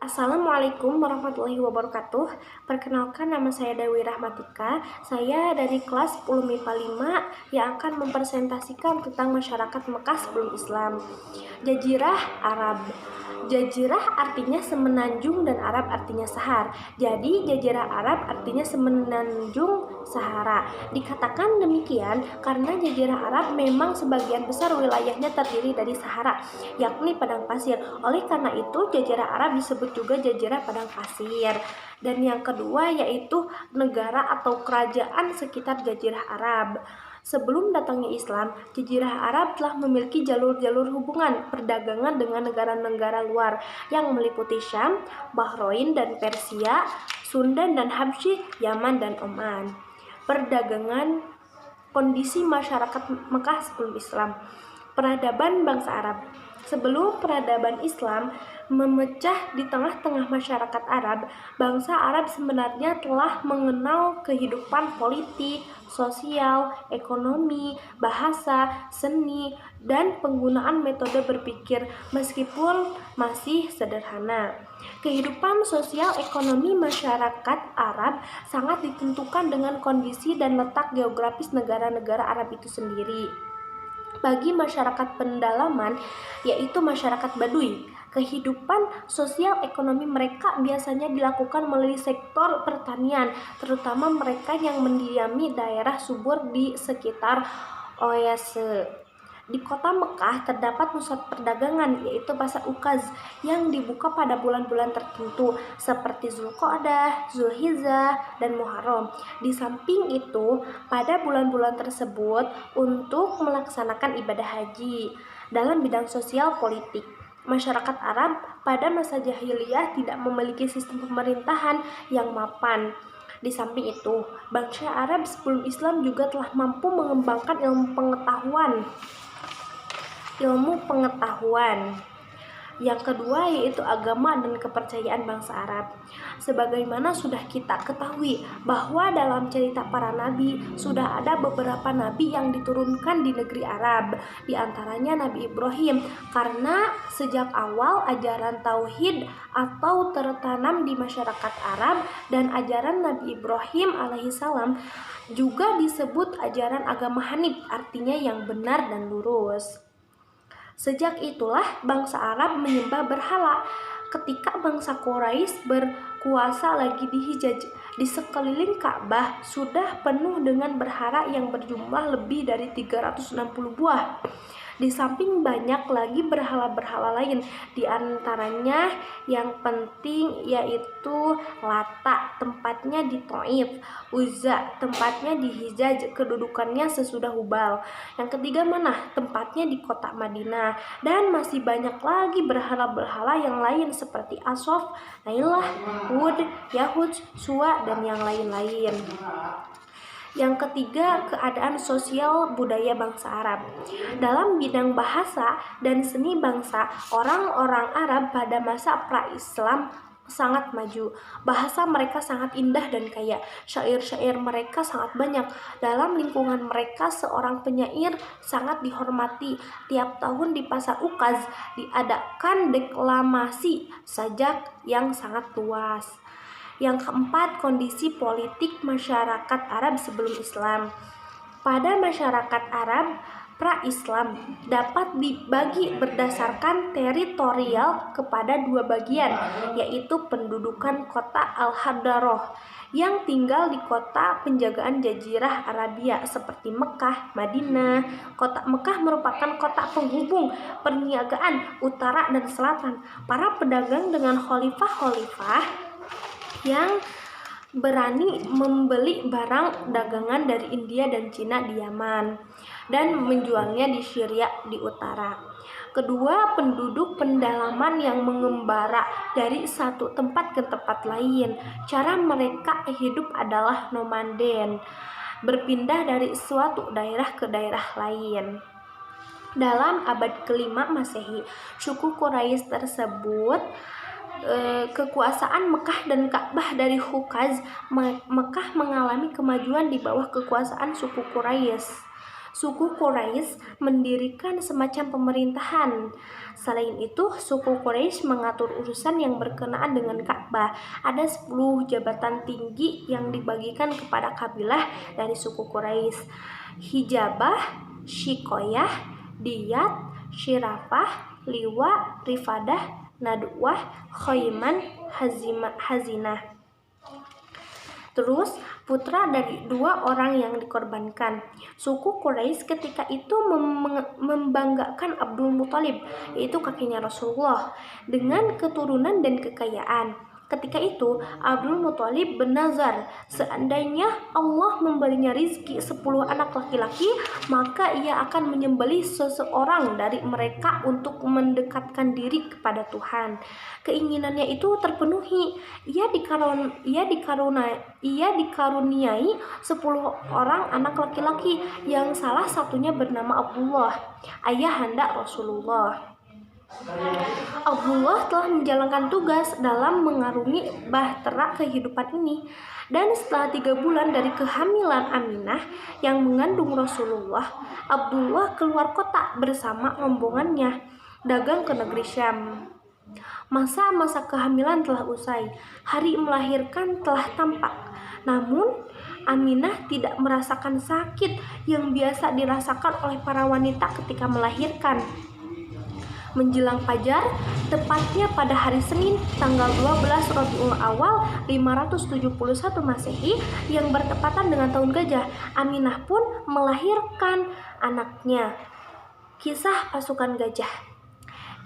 Assalamualaikum warahmatullahi wabarakatuh. Perkenalkan, nama saya Dewi Rahmatika. Saya dari kelas 10 MIPA 5 yang akan mempresentasikan tentang masyarakat Mekah sebelum Islam. Jazirah Arab. Jazirah artinya semenanjung dan Arab artinya sahar. Jadi Jazirah Arab artinya semenanjung Sahara. Dikatakan demikian karena Jazirah Arab memang sebagian besar wilayahnya terdiri dari Sahara, yakni padang pasir. Oleh karena itu Jazirah Arab disebut juga Jazirah Padang Pasir. Dan yang kedua yaitu negara atau kerajaan sekitar Jazirah Arab. Sebelum datangnya Islam, Jazirah Arab telah memiliki jalur-jalur hubungan perdagangan dengan negara-negara luar yang meliputi Syam, Bahrain dan Persia, Sundan dan Habsyi, Yaman dan Oman. Perdagangan. Kondisi masyarakat Mekah sebelum Islam. Peradaban bangsa Arab. Sebelum peradaban Islam memecah di tengah-tengah masyarakat Arab, bangsa Arab sebenarnya telah mengenal kehidupan politik, sosial, ekonomi, bahasa, seni, dan penggunaan metode berpikir meskipun masih sederhana. Kehidupan sosial ekonomi masyarakat Arab sangat ditentukan dengan kondisi dan letak geografis negara-negara Arab itu sendiri. Bagi masyarakat pendalaman, yaitu masyarakat Baduy, kehidupan sosial ekonomi mereka biasanya dilakukan melalui sektor pertanian, terutama mereka yang mendiami daerah subur di sekitar Oase. Di kota Mekah terdapat pusat perdagangan yaitu Pasar Ukaz yang dibuka pada bulan-bulan tertentu seperti Zulqa'dah, Zulhijjah, dan Muharram. Di samping itu, pada bulan-bulan tersebut untuk melaksanakan ibadah haji. Dalam bidang sosial politik, masyarakat Arab pada masa jahiliyah tidak memiliki sistem pemerintahan yang mapan. Di samping itu, bangsa Arab sebelum Islam juga telah mampu mengembangkan ilmu pengetahuan. Yang kedua yaitu agama dan kepercayaan bangsa Arab. Sebagaimana sudah kita ketahui bahwa dalam cerita para nabi sudah ada beberapa nabi yang diturunkan di negeri Arab, di antaranya Nabi Ibrahim, karena sejak awal ajaran tauhid atau tertanam di masyarakat Arab, dan ajaran Nabi Ibrahim alaihissalam juga disebut ajaran agama Hanif, artinya yang benar dan lurus. Sejak itulah bangsa Arab menyembah berhala. Ketika bangsa Quraisy berkuasa lagi di Hijaz, di sekeliling Ka'bah sudah penuh dengan berhala yang berjumlah lebih dari 360 buah. Di samping banyak lagi berhala-berhala lain, di antaranya yang penting yaitu Lata, tempatnya di Thaif, Uzza, tempatnya di Hijaz, kedudukannya sesudah Hubal. Yang ketiga tempatnya di kota Madinah. Dan masih banyak lagi berhala-berhala yang lain seperti Asof, Nailah, Wud, Yahud, Suwa, dan yang lain-lain. Yang ketiga, keadaan sosial budaya bangsa Arab. Dalam bidang bahasa dan seni bangsa, orang-orang Arab pada masa pra-Islam sangat maju. Bahasa mereka sangat indah dan kaya. Syair-syair mereka sangat banyak. Dalam lingkungan mereka, seorang penyair sangat dihormati. Tiap tahun di Pasar Ukaz diadakan deklamasi sajak yang sangat luas. Yang keempat, kondisi politik masyarakat Arab sebelum Islam. Pada masyarakat Arab pra-Islam dapat dibagi berdasarkan teritorial kepada dua bagian, yaitu pendudukan kota Al-Hadarah yang tinggal di kota penjagaan Jazirah Arabia seperti Mekah, Madinah. Kota Mekah merupakan kota penghubung perniagaan utara dan selatan. Para pedagang dengan khalifah-khalifah yang berani membeli barang dagangan dari India dan Cina di Yaman dan menjualnya di Syria di utara. Kedua, penduduk pendalaman yang mengembara dari satu tempat ke tempat lain. Cara mereka hidup adalah nomaden, berpindah dari suatu daerah ke daerah lain. Dalam abad ke-5 Masehi, suku Quraisy tersebut kekuasaan Mekah dan Ka'bah dari Hukaz. Mekah mengalami kemajuan di bawah kekuasaan suku Quraisy. suku Quraisy mendirikan semacam pemerintahan. Selain itu, suku Quraisy mengatur urusan yang berkenaan dengan Ka'bah. Ada 10 jabatan tinggi yang dibagikan kepada kabilah dari suku Quraisy. Hijabah, Shikoyah, Diyat, Syirafah, Liwa, Rifadah, Nadwah, Khoiman, Hazinah. Terus putra dari 2 orang yang dikorbankan. Suku Quraisy ketika itu membanggakan Abdul Muthalib, yaitu kakeknya Rasulullah, dengan keturunan dan kekayaan. Ketika itu Abdul Muthalib bernazar, seandainya Allah memberinya rizki 10 anak laki-laki, maka ia akan menyembelih seseorang dari mereka untuk mendekatkan diri kepada Tuhan. Keinginannya itu terpenuhi. Ia dikaruniai 10 orang anak laki-laki yang salah satunya bernama Abdullah, ayahanda Rasulullah. Abdullah telah menjalankan tugas dalam mengarungi bahtera kehidupan ini, dan setelah 3 bulan dari kehamilan Aminah yang mengandung Rasulullah, Abdullah keluar kota bersama rombongannya dagang ke negeri Syam. Masa-masa kehamilan telah usai, hari melahirkan telah tampak. Namun Aminah tidak merasakan sakit yang biasa dirasakan oleh para wanita ketika melahirkan. Menjelang fajar, tepatnya pada hari Senin tanggal 12 Rabiul Awal 571 Masehi yang bertepatan dengan tahun gajah, Aminah pun melahirkan anaknya. Kisah pasukan gajah.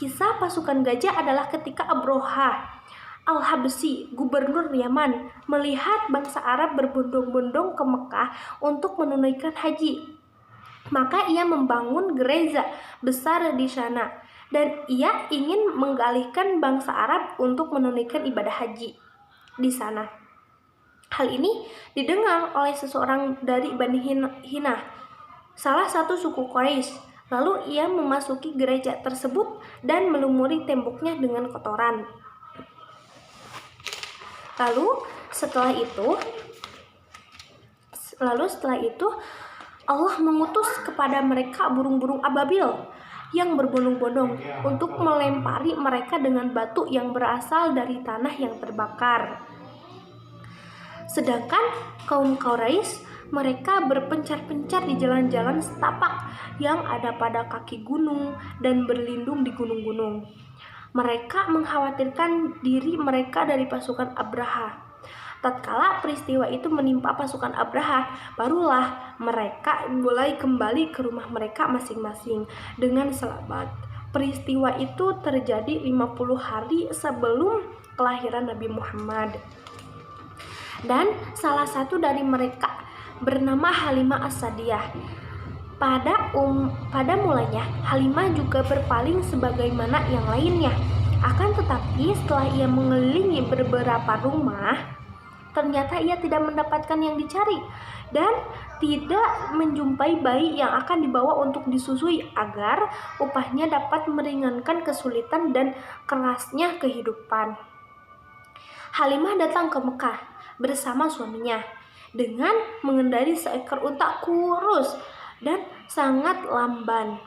Kisah pasukan gajah adalah ketika Abroha Al-Habsyi, gubernur Yaman, melihat bangsa Arab berbondong-bondong ke Mekah untuk menunaikan haji. Maka ia membangun gereja besar di sana, dan ia ingin mengalihkan bangsa Arab untuk menunaikan ibadah haji di sana. Hal ini didengar oleh seseorang dari Bani Hinah, salah satu suku Quraisy. Lalu ia memasuki gereja tersebut dan melumuri temboknya dengan kotoran. Lalu setelah itu Allah mengutus kepada mereka burung-burung ababil yang berbondong-bondong untuk melempari mereka dengan batu yang berasal dari tanah yang terbakar. Sedangkan kaum Quraisy, mereka berpencar-pencar di jalan-jalan setapak yang ada pada kaki gunung dan berlindung di gunung-gunung. Mereka mengkhawatirkan diri mereka dari pasukan Abraha. Tatkala peristiwa itu menimpa pasukan Abraha, barulah mereka mulai kembali ke rumah mereka masing-masing dengan selamat. Peristiwa itu terjadi 50 hari sebelum kelahiran Nabi Muhammad. Dan salah satu dari mereka bernama Halimah As-Sa'diyah. Pada mulanya Halimah juga berpaling sebagaimana yang lainnya. Akan tetapi setelah ia mengelilingi beberapa rumah, ternyata ia tidak mendapatkan yang dicari dan tidak menjumpai bayi yang akan dibawa untuk disusui agar upahnya dapat meringankan kesulitan dan kerasnya kehidupan. Halimah datang ke Mekah bersama suaminya dengan mengendarai seekor unta kurus dan sangat lamban.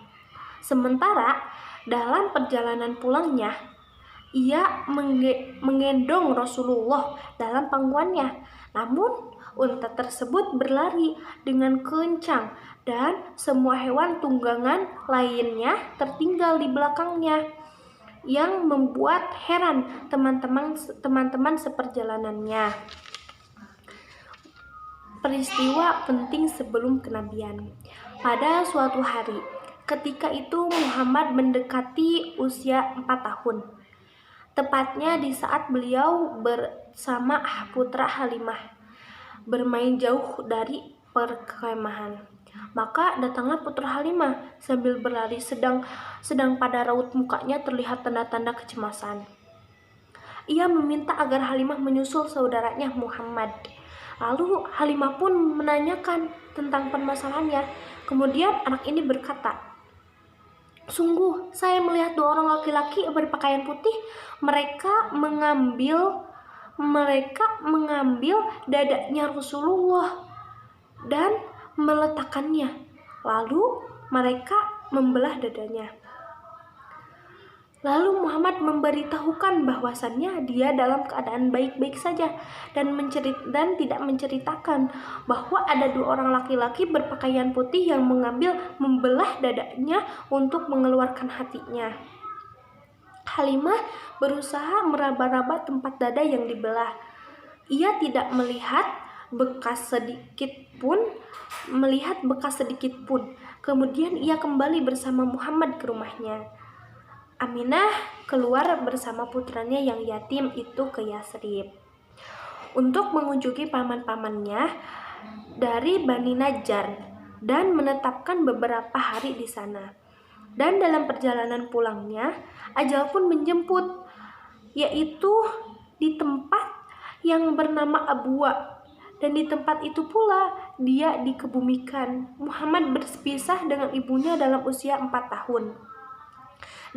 Sementara dalam perjalanan pulangnya, ia menggendong Rasulullah dalam pangkuannya. Namun unta tersebut berlari dengan kencang dan semua hewan tunggangan lainnya tertinggal di belakangnya, yang membuat heran teman-teman seperjalanannya. Peristiwa penting sebelum kenabian. Pada suatu hari, ketika itu Muhammad mendekati usia 4 tahun. Tepatnya di saat beliau bersama putra Halimah bermain jauh dari perkemahan. Maka datanglah putra Halimah sambil berlari, sedang pada raut mukanya terlihat tanda-tanda kecemasan. Ia meminta agar Halimah menyusul saudaranya Muhammad. Lalu Halimah pun menanyakan tentang permasalahannya. Kemudian anak ini berkata, "Sungguh, saya melihat 2 orang laki-laki berpakaian putih. Mereka mengambil dadanya Rasulullah dan meletakkannya. Lalu mereka membelah dadanya. Lalu Muhammad memberitahukan bahwasannya dia dalam keadaan baik-baik saja dan tidak menceritakan bahwa ada 2 orang laki-laki berpakaian putih yang membelah dadanya untuk mengeluarkan hatinya. Halimah berusaha meraba-raba tempat dada yang dibelah. Ia tidak melihat bekas sedikit pun. Kemudian ia kembali bersama Muhammad ke rumahnya. Aminah keluar bersama putranya yang yatim itu ke Yasrib untuk mengunjungi paman-pamannya dari Bani Najjar dan menetapkan beberapa hari di sana. Dan dalam perjalanan pulangnya, ajal pun menjemput, yaitu di tempat yang bernama Abwa, dan di tempat itu pula dia dikebumikan. Muhammad berpisah dengan ibunya dalam usia 4 tahun.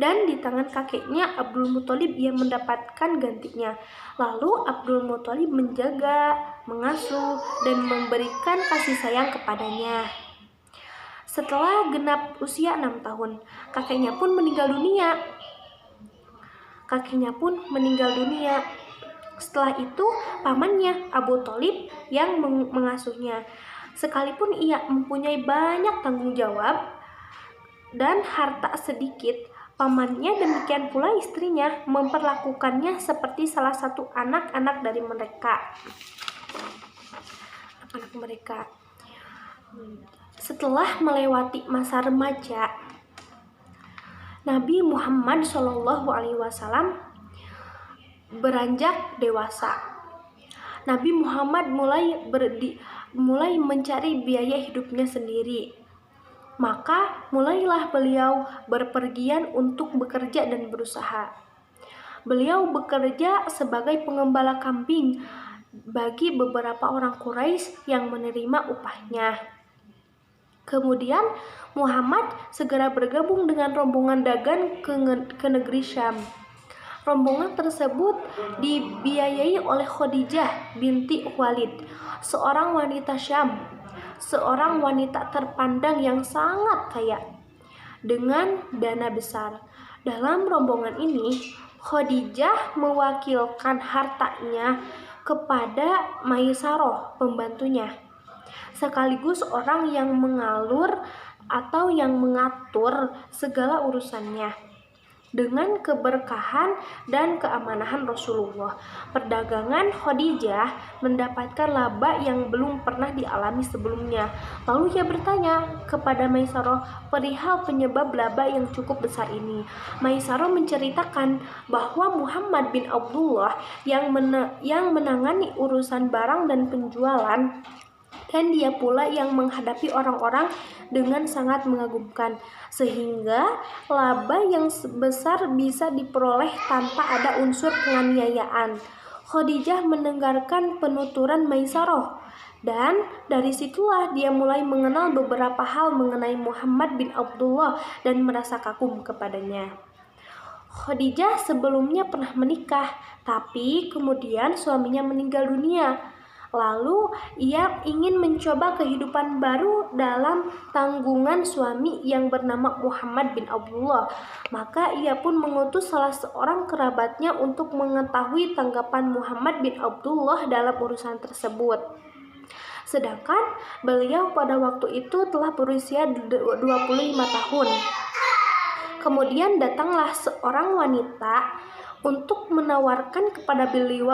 Dan di tangan kakeknya Abdul Muthalib ia mendapatkan gantinya. Lalu Abdul Muthalib menjaga, mengasuh, dan memberikan kasih sayang kepadanya. Setelah genap usia 6 tahun, kakeknya pun meninggal dunia. Setelah itu, pamannya Abu Thalib yang mengasuhnya. Sekalipun ia mempunyai banyak tanggung jawab dan harta sedikit, pamannya demikian pula istrinya memperlakukannya seperti salah satu anak-anak mereka. Setelah melewati masa remaja, Nabi Muhammad SAW beranjak dewasa. Nabi Muhammad mulai mencari biaya hidupnya sendiri. Maka mulailah beliau berpergian untuk bekerja dan berusaha. Beliau bekerja sebagai pengembala kambing bagi beberapa orang Quraisy yang menerima upahnya. Kemudian Muhammad segera bergabung dengan rombongan dagang ke negeri Syam. Rombongan tersebut dibiayai oleh Khadijah binti Khuwailid, seorang wanita Syam, seorang wanita terpandang yang sangat kaya dengan dana besar. Dalam rombongan ini, Khadijah mewakilkan hartanya kepada Maisarah, pembantunya, sekaligus orang yang mengatur segala urusannya. Dengan keberkahan dan keamanahan Rasulullah, perdagangan Khadijah mendapatkan laba yang belum pernah dialami sebelumnya. Lalu ia bertanya kepada Maisarah perihal penyebab laba yang cukup besar ini. Maisarah menceritakan bahwa Muhammad bin Abdullah yang menangani urusan barang dan penjualan, dan dia pula yang menghadapi orang-orang dengan sangat mengagumkan, sehingga laba yang besar bisa diperoleh tanpa ada unsur penganiayaan. Khadijah mendengarkan penuturan Maisarah, dan dari situlah dia mulai mengenal beberapa hal mengenai Muhammad bin Abdullah dan merasa kagum kepadanya. Khadijah sebelumnya pernah menikah, tapi kemudian suaminya meninggal dunia. Lalu ia ingin mencoba kehidupan baru dalam tanggungan suami yang bernama Muhammad bin Abdullah. Maka ia pun mengutus salah seorang kerabatnya untuk mengetahui tanggapan Muhammad bin Abdullah dalam urusan tersebut. Sedangkan beliau pada waktu itu telah berusia 25 tahun. Kemudian datanglah seorang wanita untuk menawarkan kepada beliau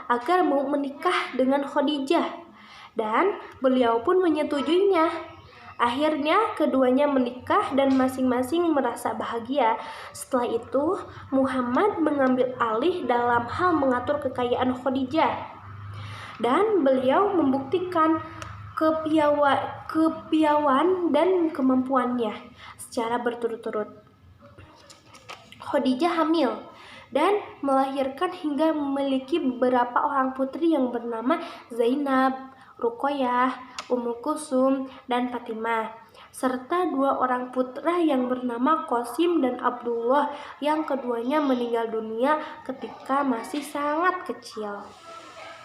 agar mau menikah dengan Khadijah, dan beliau pun menyetujuinya. Akhirnya keduanya menikah dan masing-masing merasa bahagia. Setelah itu Muhammad mengambil alih dalam hal mengatur kekayaan Khadijah, dan beliau membuktikan kepiawaian dan kemampuannya secara berturut-turut. Khadijah hamil dan melahirkan hingga memiliki beberapa orang putri yang bernama Zainab, Ruqayyah, Ummu Kulsum, dan Fatimah, serta 2 orang putra yang bernama Qasim dan Abdullah yang keduanya meninggal dunia ketika masih sangat kecil.